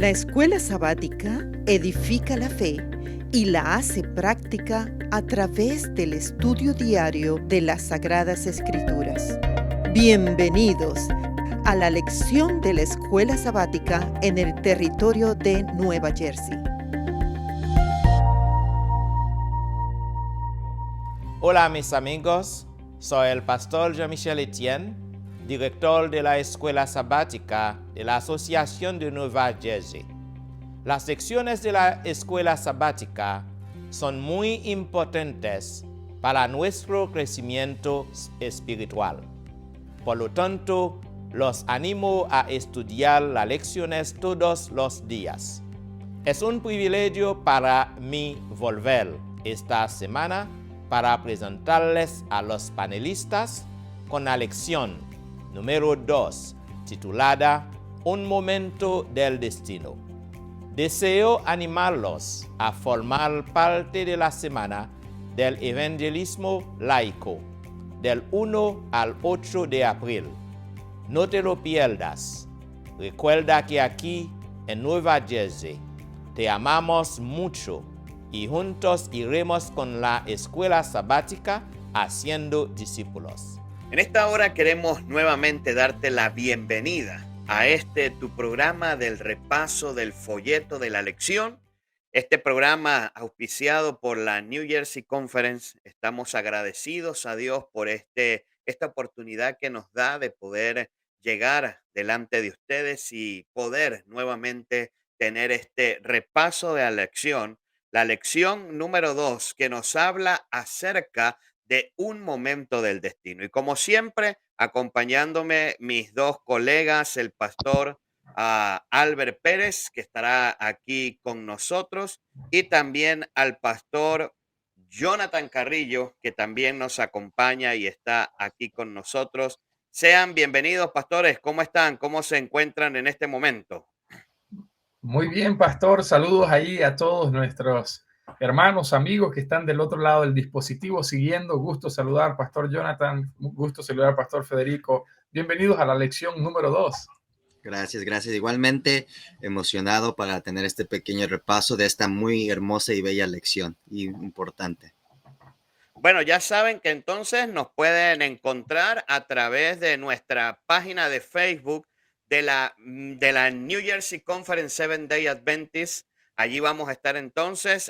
La escuela sabática edifica la fe y la hace práctica a través del estudio diario de las Sagradas Escrituras. Bienvenidos a la lección de la escuela sabática en el territorio de Nueva Jersey. Hola mis amigos, soy el pastor Jean-Michel Etienne, director de la Escuela Sabática de la Asociación de Nueva Jersey. Las secciones de la Escuela Sabática son muy importantes para nuestro crecimiento espiritual. Por lo tanto, los animo a estudiar las lecciones todos los días. Es un privilegio para mí volver esta semana para presentarles a los panelistas con la lección número 2, titulada Un momento del destino. Deseo animarlos a formar parte de la semana del evangelismo laico, del 1 al 8 de abril. No te lo pierdas. Recuerda que aquí, en Nueva Jersey, te amamos mucho y juntos iremos con la escuela sabática haciendo discípulos. En esta hora queremos nuevamente darte la bienvenida a tu programa del repaso del folleto de la lección. Este programa auspiciado por la New Jersey Conference. Estamos agradecidos a Dios por esta oportunidad que nos da de poder llegar delante de ustedes y poder nuevamente tener este repaso de la lección número 2, que nos habla acerca de un momento del destino. Y como siempre, acompañándome mis dos colegas, el pastor Albert Pérez, que estará aquí con nosotros, y también al pastor Jonathan Carrillo, que también nos acompaña y está aquí con nosotros. Sean bienvenidos, pastores. ¿Cómo están? ¿Cómo se encuentran en este momento? Muy bien, pastor. Saludos ahí a todos nuestros hermanos, amigos que están del otro lado del dispositivo siguiendo. Gusto saludar, pastor Jonathan. Gusto saludar, pastor Federico. Bienvenidos a la lección número 2. Gracias. Igualmente emocionado para tener este pequeño repaso de esta muy hermosa y bella lección y importante. Bueno, ya saben que entonces nos pueden encontrar a través de nuestra página de Facebook de la New Jersey Conference Seventh Day Adventist. Allí vamos a estar entonces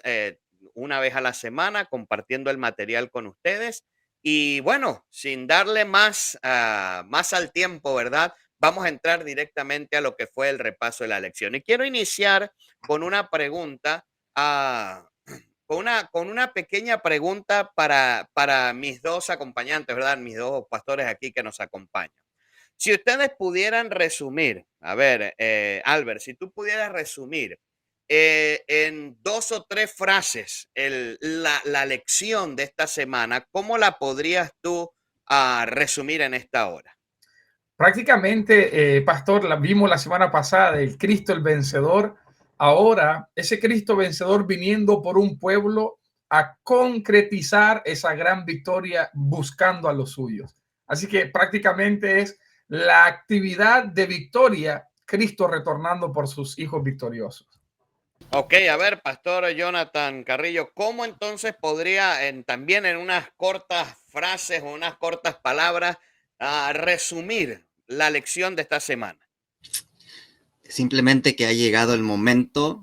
una vez a la semana compartiendo el material con ustedes. Y bueno, sin darle más al tiempo, ¿verdad? Vamos a entrar directamente a lo que fue el repaso de la lección. Y quiero iniciar con una pregunta con una pequeña pregunta para mis dos acompañantes, ¿verdad? Mis dos pastores aquí que nos acompañan. Si ustedes pudieran resumir, a ver, Albert, si tú pudieras resumir en 2 o 3 frases la lección de esta semana, ¿cómo la podrías tú resumir en esta hora? Prácticamente, pastor, vimos la semana pasada el Cristo el vencedor. Ahora, ese Cristo vencedor viniendo por un pueblo a concretizar esa gran victoria buscando a los suyos. Así que prácticamente es la actividad de victoria, Cristo retornando por sus hijos victoriosos. Ok, a ver, Pastor Jonathan Carrillo, ¿cómo entonces podría también en unas cortas frases o unas cortas palabras resumir la lección de esta semana? Simplemente que ha llegado el momento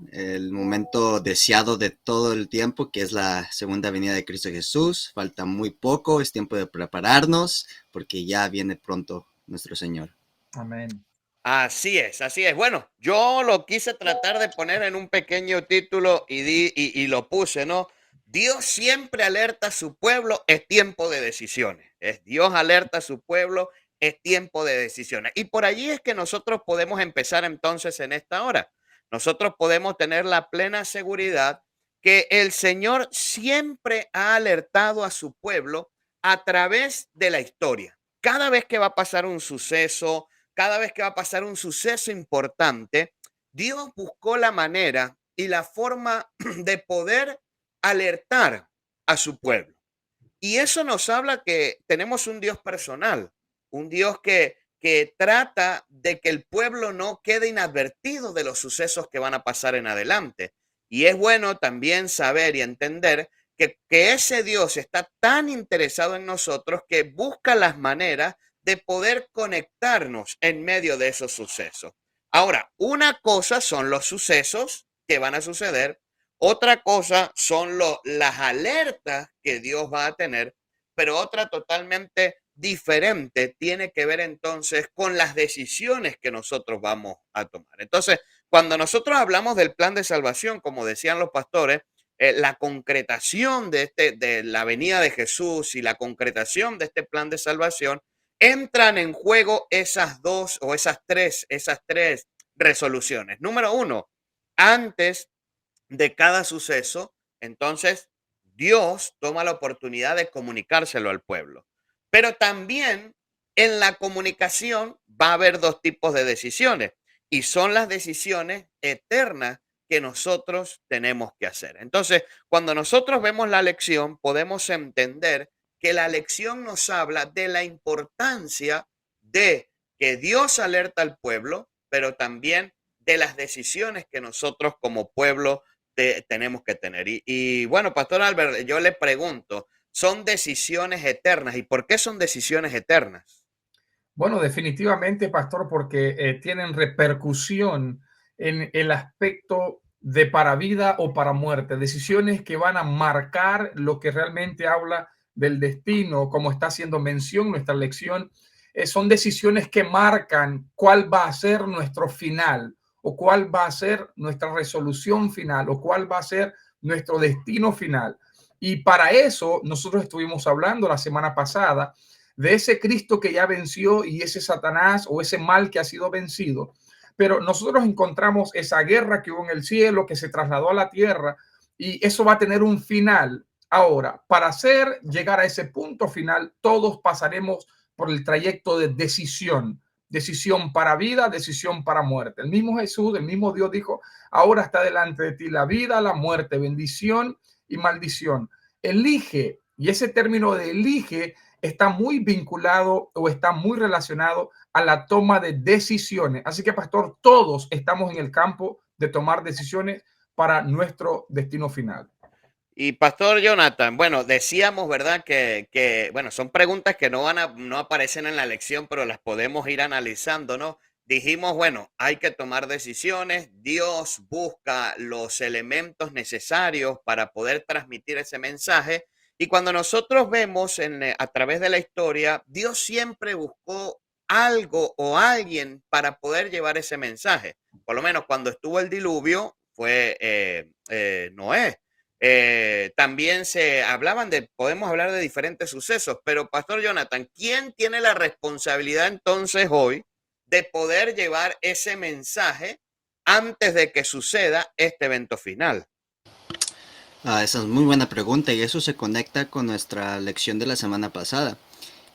deseado de todo el tiempo, que es la segunda venida de Cristo Jesús. Falta muy poco, es tiempo de prepararnos, porque ya viene pronto nuestro Señor. Amén. Así es, así es. Bueno, yo lo quise tratar de poner en un pequeño título y lo puse, ¿no? Dios siempre alerta a su pueblo, es tiempo de decisiones. Es Dios alerta a su pueblo, es tiempo de decisiones. Y por allí es que nosotros podemos empezar entonces en esta hora. Nosotros podemos tener la plena seguridad que el Señor siempre ha alertado a su pueblo a través de la historia. Cada vez que va a pasar un suceso, cada vez que va a pasar un suceso importante, Dios buscó la manera y la forma de poder alertar a su pueblo. Y eso nos habla que tenemos un Dios personal, un Dios que trata de que el pueblo no quede inadvertido de los sucesos que van a pasar en adelante. Y es bueno también saber y entender que ese Dios está tan interesado en nosotros que busca las maneras de poder conectarnos en medio de esos sucesos. Ahora, una cosa son los sucesos que van a suceder, otra cosa son las alertas que Dios va a tener, pero otra totalmente diferente tiene que ver entonces con las decisiones que nosotros vamos a tomar. Entonces, cuando nosotros hablamos del plan de salvación, como decían los pastores, la concretación de la venida de Jesús y la concretación de este plan de salvación, entran en juego esas dos o esas tres resoluciones. Número uno, antes de cada suceso, entonces Dios toma la oportunidad de comunicárselo al pueblo. Pero también en la comunicación va a haber dos tipos de decisiones y son las decisiones eternas que nosotros tenemos que hacer. Entonces, cuando nosotros vemos la lección, podemos entender que la lección nos habla de la importancia de que Dios alerta al pueblo, pero también de las decisiones que nosotros como pueblo tenemos que tener. Y bueno, Pastor Albert, yo le pregunto, ¿son decisiones eternas? ¿Y por qué son decisiones eternas? Bueno, definitivamente, pastor, porque tienen repercusión en el aspecto de para vida o para muerte, decisiones que van a marcar lo que realmente habla del destino, como está haciendo mención nuestra lección. Son decisiones que marcan cuál va a ser nuestro final o cuál va a ser nuestra resolución final o cuál va a ser nuestro destino final. Y para eso nosotros estuvimos hablando la semana pasada de ese Cristo que ya venció y ese Satanás o ese mal que ha sido vencido. Pero nosotros encontramos esa guerra que hubo en el cielo, que se trasladó a la tierra, y eso va a tener un final. Ahora, para hacer llegar a ese punto final, todos pasaremos por el trayecto de decisión. Decisión para vida, decisión para muerte. El mismo Jesús, el mismo Dios dijo, ahora está delante de ti la vida, la muerte, bendición y maldición. Elige, y ese término de elige está muy vinculado o está muy relacionado a la toma de decisiones. Así que, pastor, todos estamos en el campo de tomar decisiones para nuestro destino final. Y Pastor Jonathan, bueno, decíamos, ¿verdad? Bueno, son preguntas que no aparecen en la lección, pero las podemos ir analizando, ¿no? Dijimos, bueno, hay que tomar decisiones, Dios busca los elementos necesarios para poder transmitir ese mensaje. Y cuando nosotros vemos a través de la historia, Dios siempre buscó algo o alguien para poder llevar ese mensaje. Por lo menos cuando estuvo el diluvio, fue Noé. También podemos hablar de diferentes sucesos, pero Pastor Jonathan, ¿quién tiene la responsabilidad entonces hoy de poder llevar ese mensaje antes de que suceda este evento final? Esa es muy buena pregunta y eso se conecta con nuestra lección de la semana pasada.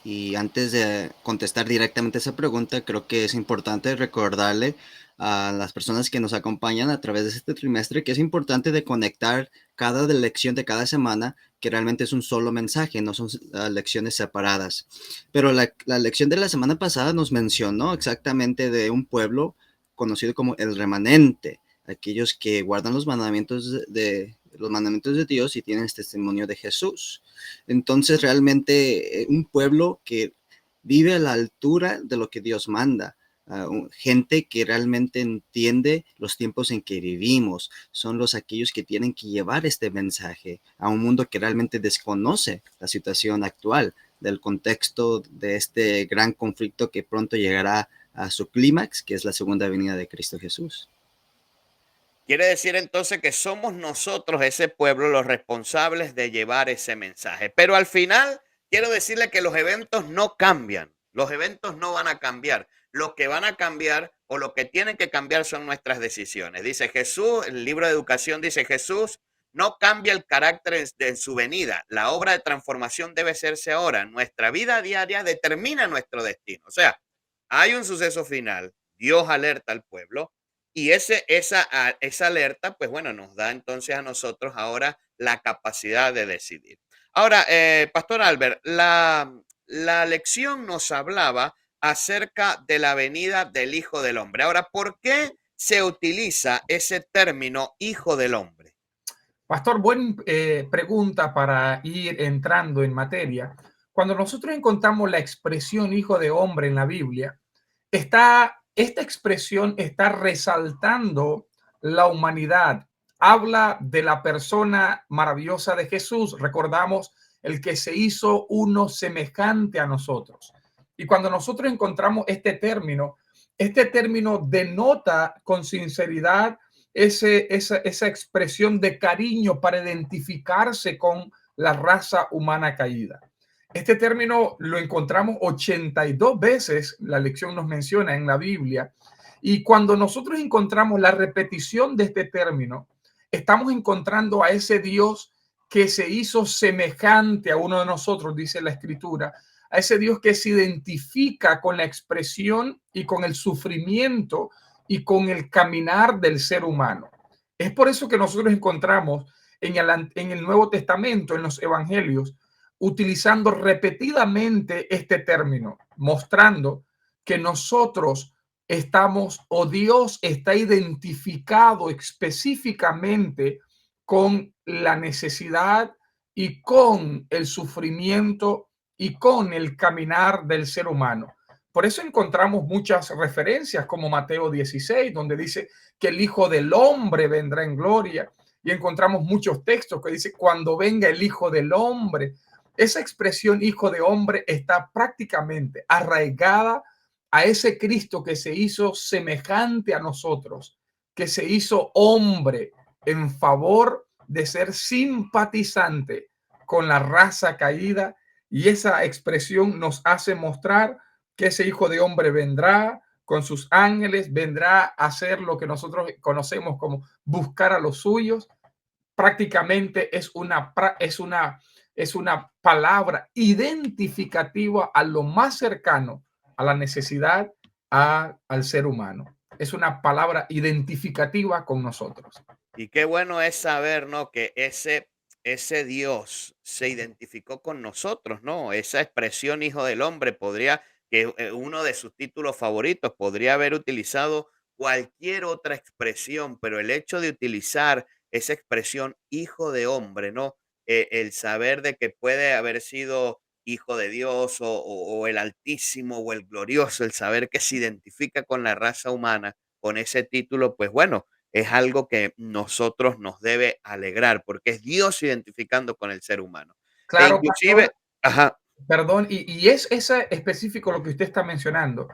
Y antes de contestar directamente esa pregunta, creo que es importante recordarle a las personas que nos acompañan a través de este trimestre que es importante de conectar cada lección de cada semana, que realmente es un solo mensaje, no son lecciones separadas. Pero la lección de la semana pasada nos mencionó exactamente de un pueblo conocido como el remanente, aquellos que guardan los mandamientos de Dios y tienen este testimonio de Jesús. Entonces realmente un pueblo que vive a la altura de lo que Dios manda. Gente que realmente entiende los tiempos en que vivimos, son aquellos que tienen que llevar este mensaje a un mundo que realmente desconoce la situación actual, del contexto de este gran conflicto que pronto llegará a su clímax, que es la segunda venida de Cristo Jesús. Quiere decir entonces que somos nosotros, ese pueblo, los responsables de llevar ese mensaje. Pero al final, quiero decirle que los eventos no cambian. Los eventos no van a cambiar. Lo que van a cambiar o lo que tienen que cambiar son nuestras decisiones. Dice Jesús, el libro de educación dice Jesús, no cambia el carácter de su venida. La obra de transformación debe hacerse ahora. Nuestra vida diaria determina nuestro destino. O sea, hay un suceso final. Dios alerta al pueblo y esa alerta, pues bueno, nos da entonces a nosotros ahora la capacidad de decidir. Ahora, Pastor Albert, la lección nos hablaba acerca de la venida del Hijo del Hombre. Ahora, ¿por qué se utiliza ese término Hijo del Hombre? Pastor, buena pregunta para ir entrando en materia. Cuando nosotros encontramos la expresión hijo de hombre en la Biblia, esta expresión está resaltando la humanidad. Habla de la persona maravillosa de Jesús. Recordamos el que se hizo uno semejante a nosotros. Y cuando nosotros encontramos este término denota con sinceridad esa expresión de cariño para identificarse con la raza humana caída. Este término lo encontramos 82 veces, la lección nos menciona en la Biblia, y cuando nosotros encontramos la repetición de este término, estamos encontrando a ese Dios que se hizo semejante a uno de nosotros, dice la Escritura, a ese Dios que se identifica con la expresión y con el sufrimiento y con el caminar del ser humano. Es por eso que nosotros encontramos en el Nuevo Testamento, en los evangelios, utilizando repetidamente este término, mostrando que nosotros estamos o Dios está identificado específicamente con la necesidad y con el sufrimiento y con el caminar del ser humano. Por eso encontramos muchas referencias como Mateo 16, donde dice que el Hijo del Hombre vendrá en gloria. Y encontramos muchos textos que dice cuando venga el Hijo del Hombre. Esa expresión Hijo de Hombre está prácticamente arraigada a ese Cristo que se hizo semejante a nosotros, que se hizo hombre en favor de ser simpatizante con la raza caída. Y esa expresión nos hace mostrar que ese Hijo de Hombre vendrá con sus ángeles, vendrá a hacer lo que nosotros conocemos como buscar a los suyos. Prácticamente es una palabra identificativa a lo más cercano a la necesidad al ser humano. Es una palabra identificativa con nosotros. Y qué bueno es saber, ¿no? Que ese Dios se identificó con nosotros, ¿no? Esa expresión Hijo del Hombre podría, que uno de sus títulos favoritos, podría haber utilizado cualquier otra expresión, pero el hecho de utilizar esa expresión Hijo de Hombre, ¿no? El saber de que puede haber sido Hijo de Dios o el Altísimo o el Glorioso, el saber que se identifica con la raza humana, con ese título, pues bueno, es algo que nosotros nos debe alegrar, porque es Dios identificando con el ser humano. E Claro, pastor, inclusive ajá, perdón, y es ese específico lo que usted está mencionando,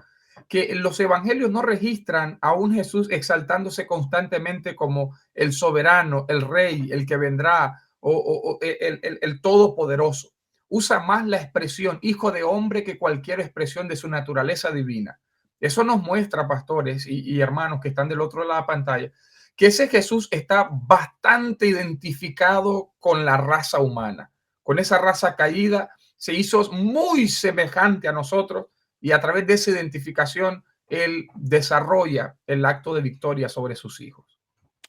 que los evangelios no registran a un Jesús exaltándose constantemente como el soberano, el rey, el que vendrá, o el todopoderoso. Usa más la expresión hijo de hombre que cualquier expresión de su naturaleza divina. Eso nos muestra, pastores y hermanos que están del otro lado de la pantalla, que ese Jesús está bastante identificado con la raza humana, con esa raza caída. Se hizo muy semejante a nosotros y a través de esa identificación él desarrolla el acto de victoria sobre sus hijos.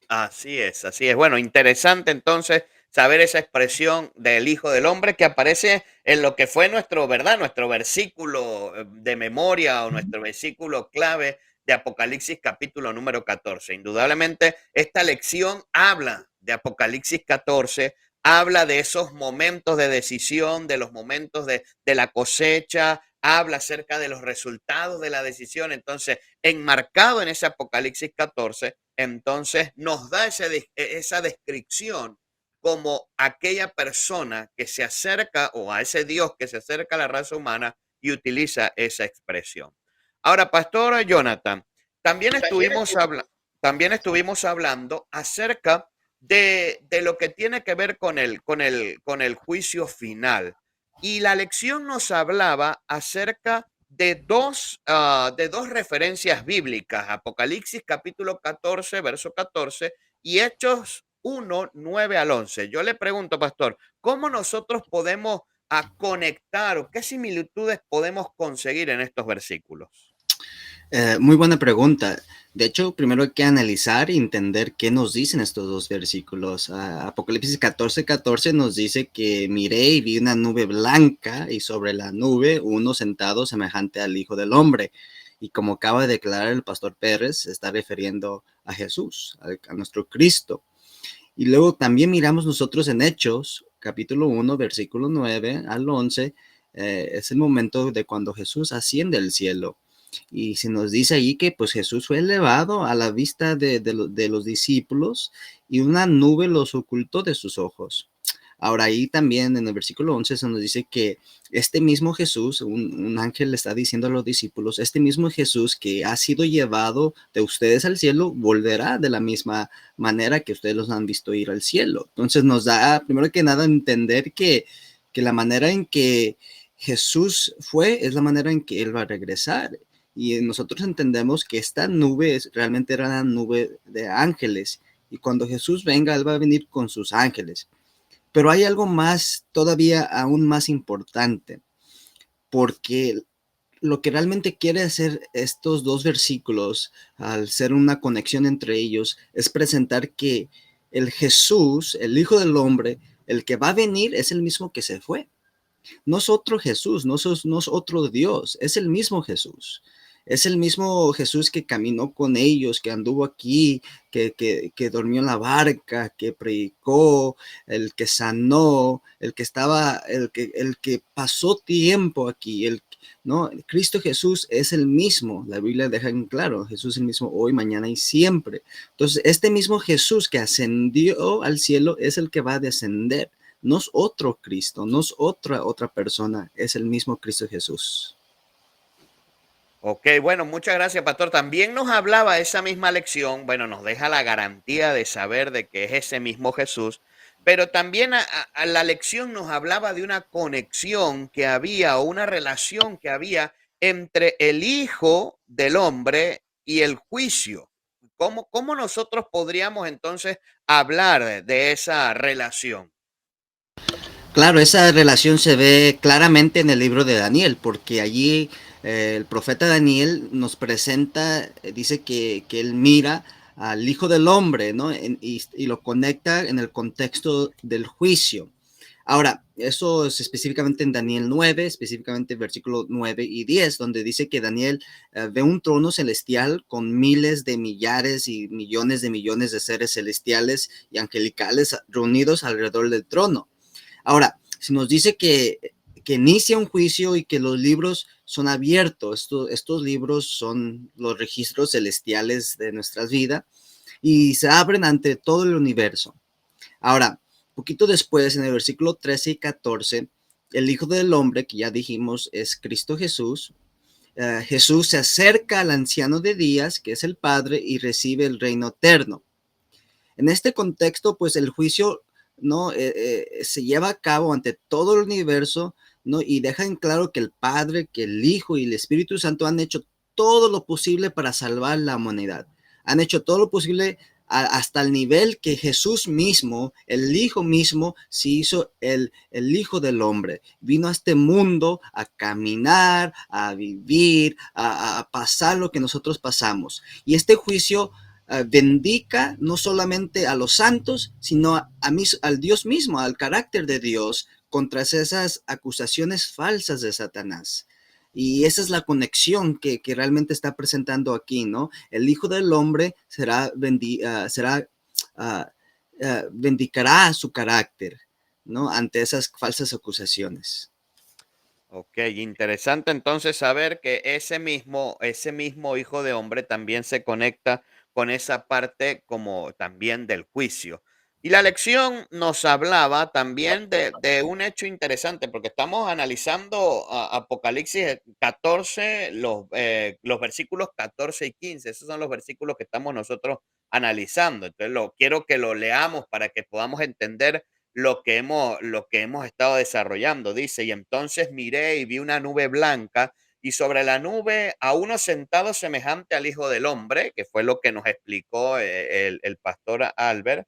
así es, así es. Bueno, interesante entonces saber esa expresión del Hijo del Hombre que aparece en lo que fue nuestro, ¿verdad? Nuestro versículo de memoria o nuestro versículo clave de Apocalipsis capítulo número 14. Indudablemente, esta lección habla de Apocalipsis 14, habla de esos momentos de decisión, de los momentos de la cosecha, habla acerca de los resultados de la decisión. Entonces, enmarcado en ese Apocalipsis 14, entonces nos da esa descripción como aquella persona que se acerca o a ese Dios que se acerca a la raza humana y utiliza esa expresión. Ahora, Pastor Jonathan, también estuvimos, también estuvimos hablando acerca de lo que tiene que ver con el juicio final. Y la lección nos hablaba acerca de dos referencias bíblicas, Apocalipsis capítulo 14, verso 14, y Hechos 1, 9 al 11. Yo le pregunto, pastor, ¿cómo nosotros podemos conectar o qué similitudes podemos conseguir en estos versículos? Muy buena pregunta. De hecho, primero hay que analizar y entender qué nos dicen estos dos versículos. Apocalipsis 14:14 nos dice que miré y vi una nube blanca y sobre la nube uno sentado semejante al Hijo del Hombre. Y como acaba de declarar el pastor Pérez, se está refiriendo a Jesús, a nuestro Cristo. Y luego también miramos nosotros en Hechos, capítulo 1, versículo 9 al 11, es el momento de cuando Jesús asciende al cielo. Y se nos dice ahí que pues Jesús fue elevado a la vista de los discípulos y una nube los ocultó de sus ojos. Ahora ahí también en el versículo 11 se nos dice que este mismo Jesús, un ángel le está diciendo a los discípulos, este mismo Jesús que ha sido llevado de ustedes al cielo, volverá de la misma manera que ustedes los han visto ir al cielo. Entonces nos da, primero que nada, entender que la manera en que Jesús fue es la manera en que Él va a regresar. Y nosotros entendemos que esta nube realmente era una nube de ángeles. Y cuando Jesús venga, Él va a venir con sus ángeles. Pero hay algo más, todavía aún más importante, porque lo que realmente quiere hacer estos dos versículos, al ser una conexión entre ellos, es presentar que el Jesús, el Hijo del Hombre, el que va a venir es el mismo que se fue. No es otro Jesús, no es otro Dios, es el mismo Jesús. Es el mismo Jesús que caminó con ellos, que anduvo aquí, que durmió en la barca, que predicó, el que sanó, el que pasó tiempo aquí, ¿no? Cristo Jesús es el mismo. La Biblia deja en claro, Jesús es el mismo hoy, mañana y siempre. Entonces, este mismo Jesús que ascendió al cielo es el que va a descender. No es otro Cristo, no es otra persona, es el mismo Cristo Jesús. Ok, bueno, muchas gracias, pastor. También nos hablaba esa misma lección, bueno, nos deja la garantía de saber de que es ese mismo Jesús, pero también a la lección nos hablaba de una conexión que había o una relación que había entre el Hijo del Hombre y el juicio. ¿Cómo nosotros podríamos entonces hablar de esa relación? Claro, esa relación se ve claramente en el libro de Daniel, porque allí el profeta Daniel nos presenta, dice que él mira al Hijo del Hombre, ¿no? Y lo conecta en el contexto del juicio. Ahora, eso es específicamente en Daniel 9, específicamente versículo 9 y 10, donde dice que Daniel ve un trono celestial con miles de millares y millones de seres celestiales y angelicales reunidos alrededor del trono. Ahora, si nos dice que inicia un juicio y que los libros son abiertos, estos libros son los registros celestiales de nuestras vidas y se abren ante todo el universo. Ahora, poquito después, en el versículo 13 y 14, el Hijo del Hombre, que ya dijimos es Cristo Jesús, Jesús se acerca al anciano de días, que es el Padre, y recibe el reino eterno. En este contexto, pues el juicio no se lleva a cabo ante todo el universo, ¿no? Y deja en claro que el Padre, que el Hijo y el Espíritu Santo han hecho todo lo posible para salvar la humanidad. Han hecho todo lo posible hasta el nivel que Jesús mismo, el Hijo mismo, se hizo el Hijo del Hombre. Vino a este mundo a caminar, a vivir, a pasar lo que nosotros pasamos. Y este juicio bendica no solamente a los santos, sino al Dios mismo, al carácter de Dios, contra esas acusaciones falsas de Satanás. Y esa es la conexión que realmente está presentando aquí, ¿no? El Hijo del Hombre vindicará su carácter, ¿no? Ante esas falsas acusaciones. Ok, interesante entonces saber que ese mismo hijo de hombre también se conecta con esa parte como también del juicio. Y la lección nos hablaba también de un hecho interesante, porque estamos analizando Apocalipsis 14, los versículos 14 y 15. Esos son los versículos que estamos nosotros analizando. Entonces, quiero que lo leamos para que podamos entender lo que hemos estado desarrollando. Dice, y entonces miré y vi una nube blanca y sobre la nube a uno sentado semejante al Hijo del Hombre, que fue lo que nos explicó el pastor Albert,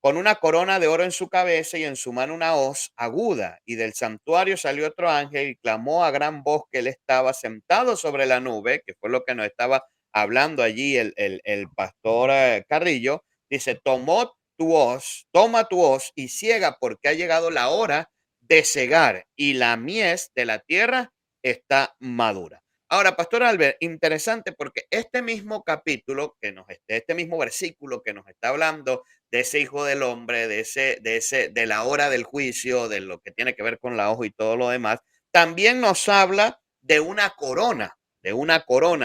con una corona de oro en su cabeza y en su mano una hoz aguda. Y del santuario salió otro ángel y clamó a gran voz que él estaba sentado sobre la nube, que fue lo que nos estaba hablando allí el pastor Carrillo. Dice, toma tu hoz y ciega porque ha llegado la hora de cegar y la mies de la tierra está madura. Ahora, Pastor Albert, interesante porque este mismo capítulo este mismo versículo que nos está hablando de ese hijo del hombre, de la hora del juicio, de lo que tiene que ver con la hoja y todo lo demás, también nos habla de una corona,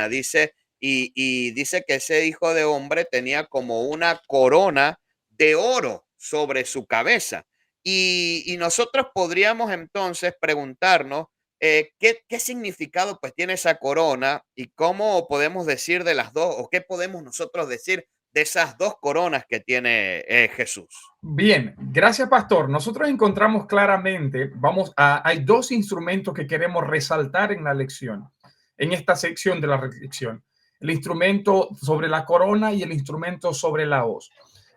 dice, y dice que ese hijo de hombre tenía como una corona de oro sobre su cabeza. Y nosotros podríamos entonces preguntarnos, ¿qué significado pues tiene esa corona y cómo podemos decir de las dos o qué podemos nosotros decir de esas dos coronas que tiene Jesús? Bien, gracias, pastor. Nosotros encontramos claramente, hay dos instrumentos que queremos resaltar en la lección, en esta sección de la lección. El instrumento sobre la corona y el instrumento sobre la hoz.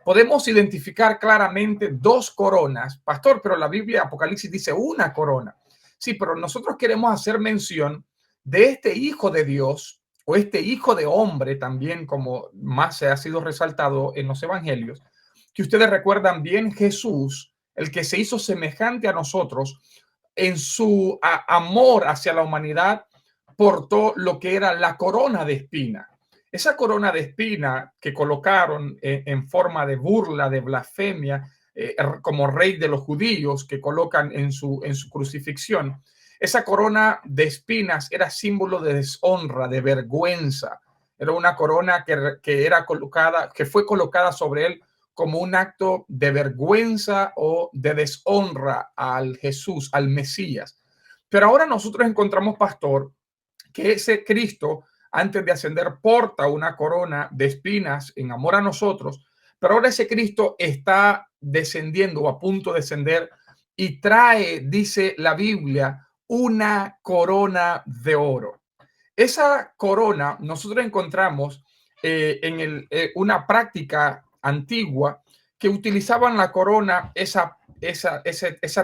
Podemos identificar claramente dos coronas, pastor, pero la Biblia Apocalipsis dice una corona. Sí, pero nosotros queremos hacer mención de este hijo de Dios o este hijo de hombre también, como más se ha sido resaltado en los evangelios, que ustedes recuerdan bien, Jesús, el que se hizo semejante a nosotros en su amor hacia la humanidad, portó lo que era la corona de espina. Esa corona de espina que colocaron en forma de burla, de blasfemia, como rey de los judíos, que colocan en su crucifixión. Esa corona de espinas era símbolo de deshonra, de vergüenza. Era una corona que fue colocada sobre él como un acto de vergüenza o de deshonra al Jesús, al Mesías. Pero ahora nosotros encontramos, pastor, que ese Cristo, antes de ascender, porta una corona de espinas en amor a nosotros, pero ahora ese Cristo está descendiendo o a punto de descender y trae, dice la Biblia, una corona de oro. Esa corona nosotros encontramos una práctica antigua que utilizaban la corona, esa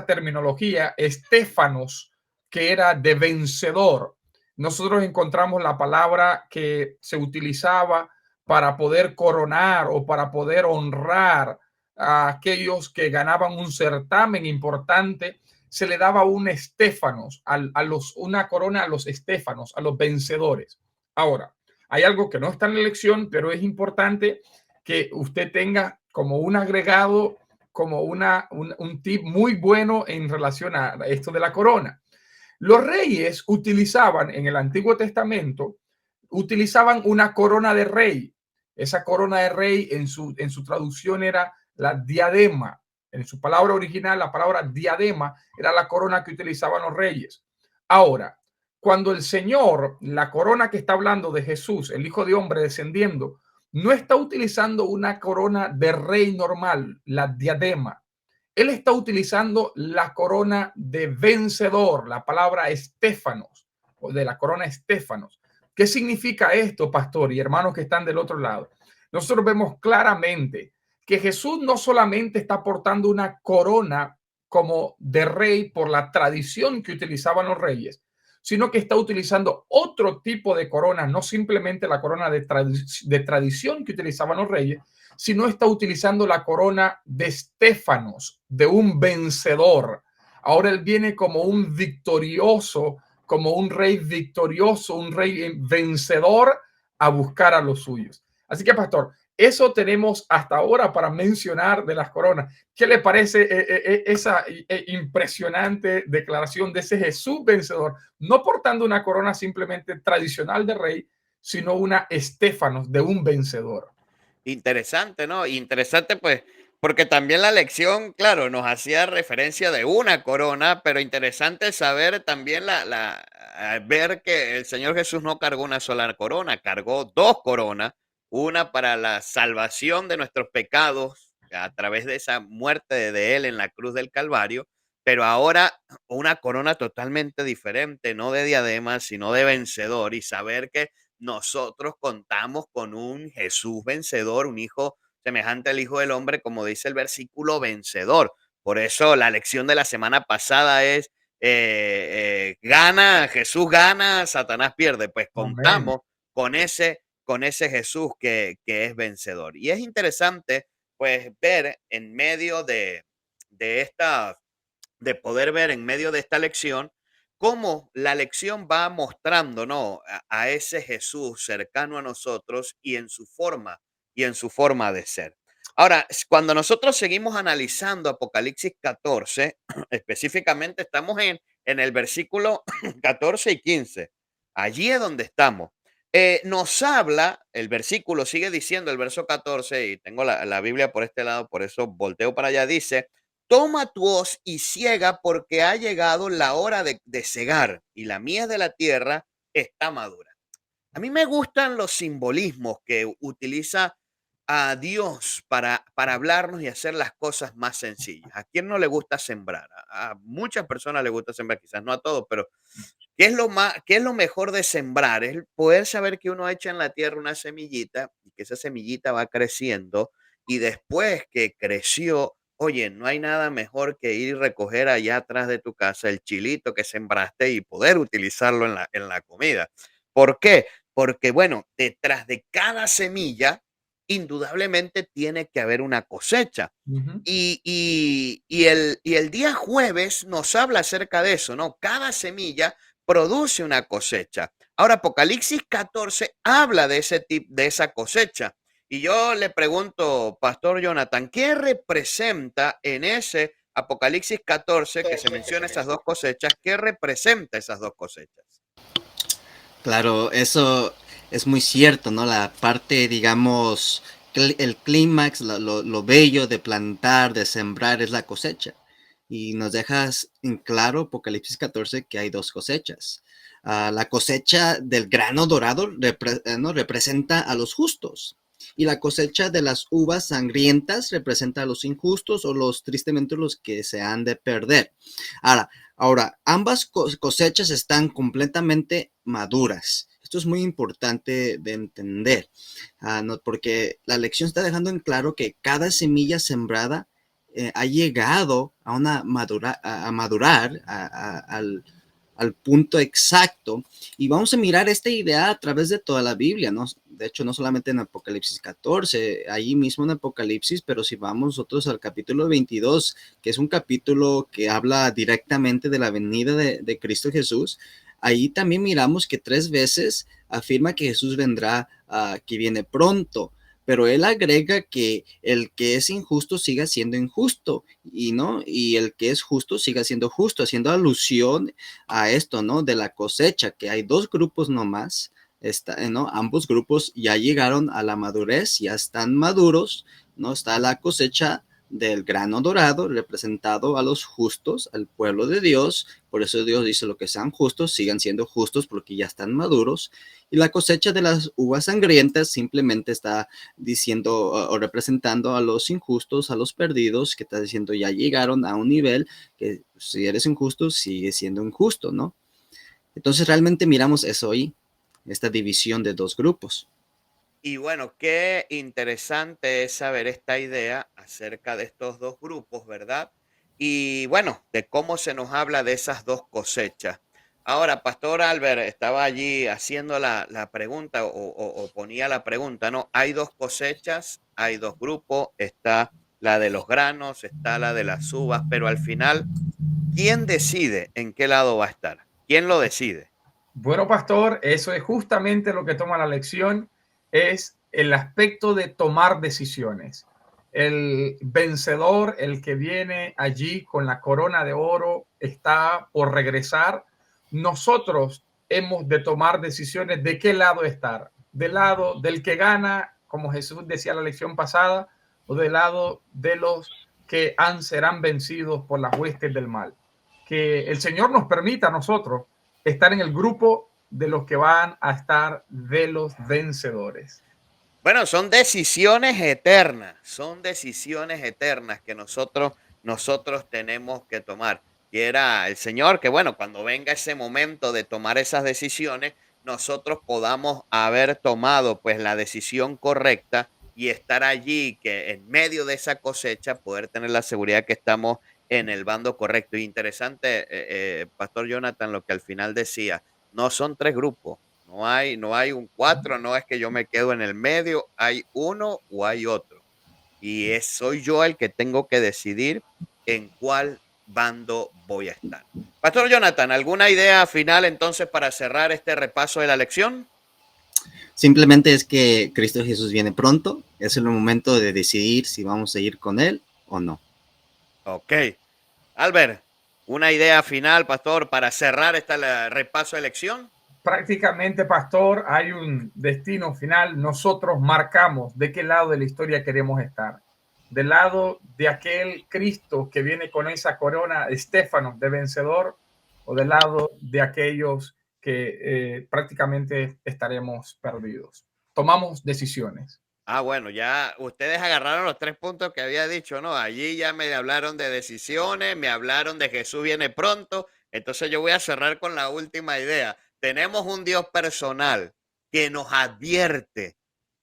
terminología, estéfanos, que era de vencedor. Nosotros encontramos la palabra que se utilizaba para poder coronar o para poder honrar a aquellos que ganaban un certamen importante. Se le daba un estéfanos, una corona a los estéfanos, a los vencedores. Ahora, hay algo que no está en la lección, pero es importante que usted tenga como un agregado, como un tip muy bueno en relación a esto de la corona. Los reyes utilizaban en el Antiguo Testamento, utilizaban una corona de rey. Esa corona de rey en su traducción era la diadema. En su palabra original, la palabra diadema era la corona que utilizaban los reyes. Ahora, cuando el Señor, la corona que está hablando de Jesús, el Hijo de Hombre descendiendo, no está utilizando una corona de rey normal, la diadema. Él está utilizando la corona de vencedor, la palabra estéfanos, o de la corona estéfanos. ¿Qué significa esto, pastor y hermanos que están del otro lado? Nosotros vemos claramente que Jesús no solamente está portando una corona como de rey por la tradición que utilizaban los reyes, sino que está utilizando otro tipo de corona, no simplemente la corona de tradición que utilizaban los reyes, sino está utilizando la corona de estéfanos, de un vencedor. Ahora él viene como un victorioso, como un rey victorioso, un rey vencedor a buscar a los suyos. Así que, pastor, eso tenemos hasta ahora para mencionar de las coronas. ¿Qué le parece esa impresionante declaración de ese Jesús vencedor? No portando una corona simplemente tradicional de rey, sino una estéfanos de un vencedor. Interesante, ¿no? Interesante, pues, porque también la lección, claro, nos hacía referencia de una corona, pero interesante saber también ver que el Señor Jesús no cargó una sola corona, cargó dos coronas, una para la salvación de nuestros pecados a través de esa muerte de Él en la cruz del Calvario, pero ahora una corona totalmente diferente, no de diadema, sino de vencedor, y saber que nosotros contamos con un Jesús vencedor, un hijo semejante al Hijo del Hombre, como dice el versículo, vencedor. Por eso la lección de la semana pasada es, gana, Jesús gana, Satanás pierde. Pues Amén. contamos con ese Jesús que es vencedor. Y es interesante, pues, ver en medio de esta, de poder ver en medio de esta lección cómo la lección va mostrando, ¿no? A ese Jesús cercano a nosotros y en su forma de ser. Ahora, cuando nosotros seguimos analizando Apocalipsis 14, específicamente estamos en el versículo 14 y 15. Allí es donde estamos. Nos habla, el versículo sigue diciendo, el verso 14, y tengo la Biblia por este lado, por eso volteo para allá, dice: toma tu hoz y ciega, porque ha llegado la hora de cegar, y la mies de la tierra está madura. A mí me gustan los simbolismos que utiliza a Dios para hablarnos y hacer las cosas más sencillas. ¿A quién no le gusta sembrar? A muchas personas le gusta sembrar, quizás no a todos, pero qué es lo mejor de sembrar? Es el poder saber que uno echa en la tierra una semillita y que esa semillita va creciendo, y después que creció, oye, no hay nada mejor que ir y recoger allá atrás de tu casa el chilito que sembraste y poder utilizarlo en la comida. ¿Por qué? Porque, bueno, detrás de cada semilla, indudablemente tiene que haber una cosecha. Ujú. Y el día jueves nos habla acerca de eso, ¿no? Cada semilla produce una cosecha. Ahora, Apocalipsis 14 habla de ese tipo, de esa cosecha. Y yo le pregunto, Pastor Jonathan, ¿qué representa en ese Apocalipsis 14 que se menciona esas dos cosechas? ¿Qué representa esas dos cosechas? Claro, eso es muy cierto, ¿no? La parte, digamos, el clímax, lo bello de plantar, de sembrar es la cosecha. Y nos dejas en claro, Apocalipsis 14, que hay dos cosechas. La cosecha del grano dorado ¿no? representa a los justos. Y la cosecha de las uvas sangrientas representa a los injustos o tristemente los que se han de perder. Ahora, ambas cosechas están completamente maduras. Esto es muy importante de entender, no, porque la lección está dejando en claro que cada semilla sembrada ha llegado a, a madurar al punto exacto. Y vamos a mirar esta idea a través de toda la Biblia, ¿no? De hecho, no solamente en Apocalipsis 14, ahí mismo en Apocalipsis, pero si vamos nosotros al capítulo 22, que es un capítulo que habla directamente de la venida de Cristo Jesús, ahí también miramos que 3 veces afirma que Jesús vendrá, que viene pronto, pero él agrega que el que es injusto siga siendo injusto y no, y el que es justo siga siendo justo, haciendo alusión a esto, ¿no? De la cosecha, que hay dos grupos nomás, ¿no? Ambos grupos ya llegaron a la madurez, ya están maduros, ¿no? Está la cosecha del grano dorado, representado a los justos, al pueblo de Dios. Por eso Dios dice: lo que sean justos, sigan siendo justos porque ya están maduros. Y la cosecha de las uvas sangrientas simplemente está diciendo o representando a los injustos, a los perdidos, que está diciendo ya llegaron a un nivel que si eres injusto, sigue siendo injusto, ¿no? Entonces realmente miramos eso ahí, esta división de dos grupos. Y bueno, qué interesante es saber esta idea acerca de estos dos grupos, ¿verdad? Y bueno, de cómo se nos habla de esas dos cosechas. Ahora, Pastor Albert estaba allí haciendo la pregunta o ponía la pregunta, ¿no? Hay dos cosechas, hay dos grupos, está la de los granos, está la de las uvas, pero al final, ¿quién decide en qué lado va a estar? ¿Quién lo decide? Bueno, pastor, eso es justamente lo que toma la lección, es el aspecto de tomar decisiones. El vencedor, el que viene allí con la corona de oro, está por regresar. Nosotros hemos de tomar decisiones de qué lado estar. Del lado del que gana, como Jesús decía en la lección pasada, o del lado de los que serán vencidos por las huestes del mal. Que el Señor nos permita a nosotros estar en el grupo de los que van a estar de los vencedores. Bueno, son decisiones eternas que nosotros tenemos que tomar. Quiera el Señor que, bueno, cuando venga ese momento de tomar esas decisiones, nosotros podamos haber tomado pues la decisión correcta y estar allí, que en medio de esa cosecha, poder tener la seguridad que estamos en el bando correcto. Y interesante, Pastor Jonathan, lo que al final decía, no son tres grupos, no hay un cuatro, no es que yo me quedo en el medio, hay uno o hay otro. Y soy yo el que tengo que decidir en cuál bando voy a estar. Pastor Jonathan, ¿alguna idea final entonces para cerrar este repaso de la lección? Simplemente es que Cristo Jesús viene pronto. Es el momento de decidir si vamos a ir con Él o no. Ok. Albert, una idea final, pastor, para cerrar este repaso de lección. Prácticamente, pastor, hay un destino final. Nosotros marcamos de qué lado de la historia queremos estar. Del lado de aquel Cristo que viene con esa corona Estéfano de vencedor, o del lado de aquellos que prácticamente estaremos perdidos. Tomamos decisiones. Ah, bueno, ya ustedes agarraron los 3 puntos que había dicho, ¿no? Allí ya me hablaron de decisiones, me hablaron de Jesús viene pronto. Entonces yo voy a cerrar con la última idea. Tenemos un Dios personal que nos advierte,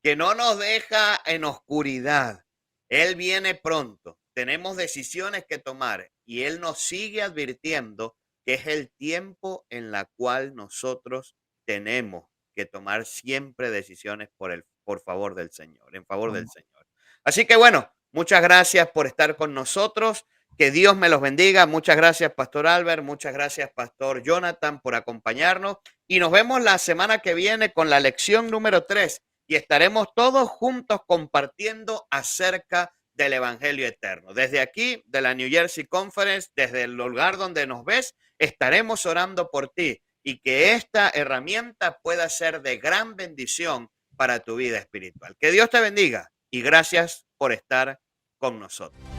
que no nos deja en oscuridad. Él viene pronto. Tenemos decisiones que tomar y Él nos sigue advirtiendo que es el tiempo en la cual nosotros tenemos que tomar siempre decisiones por favor del Señor, en favor del Señor. Así que bueno, muchas gracias por estar con nosotros. Que Dios me los bendiga. Muchas gracias, Pastor Albert. Muchas gracias, Pastor Jonathan, por acompañarnos. Y nos vemos la semana que viene con la lección número 3 y estaremos todos juntos compartiendo acerca del Evangelio eterno. Desde aquí, de la New Jersey Conference, desde el lugar donde nos ves, estaremos orando por ti y que esta herramienta pueda ser de gran bendición para tu vida espiritual. Que Dios te bendiga y gracias por estar con nosotros.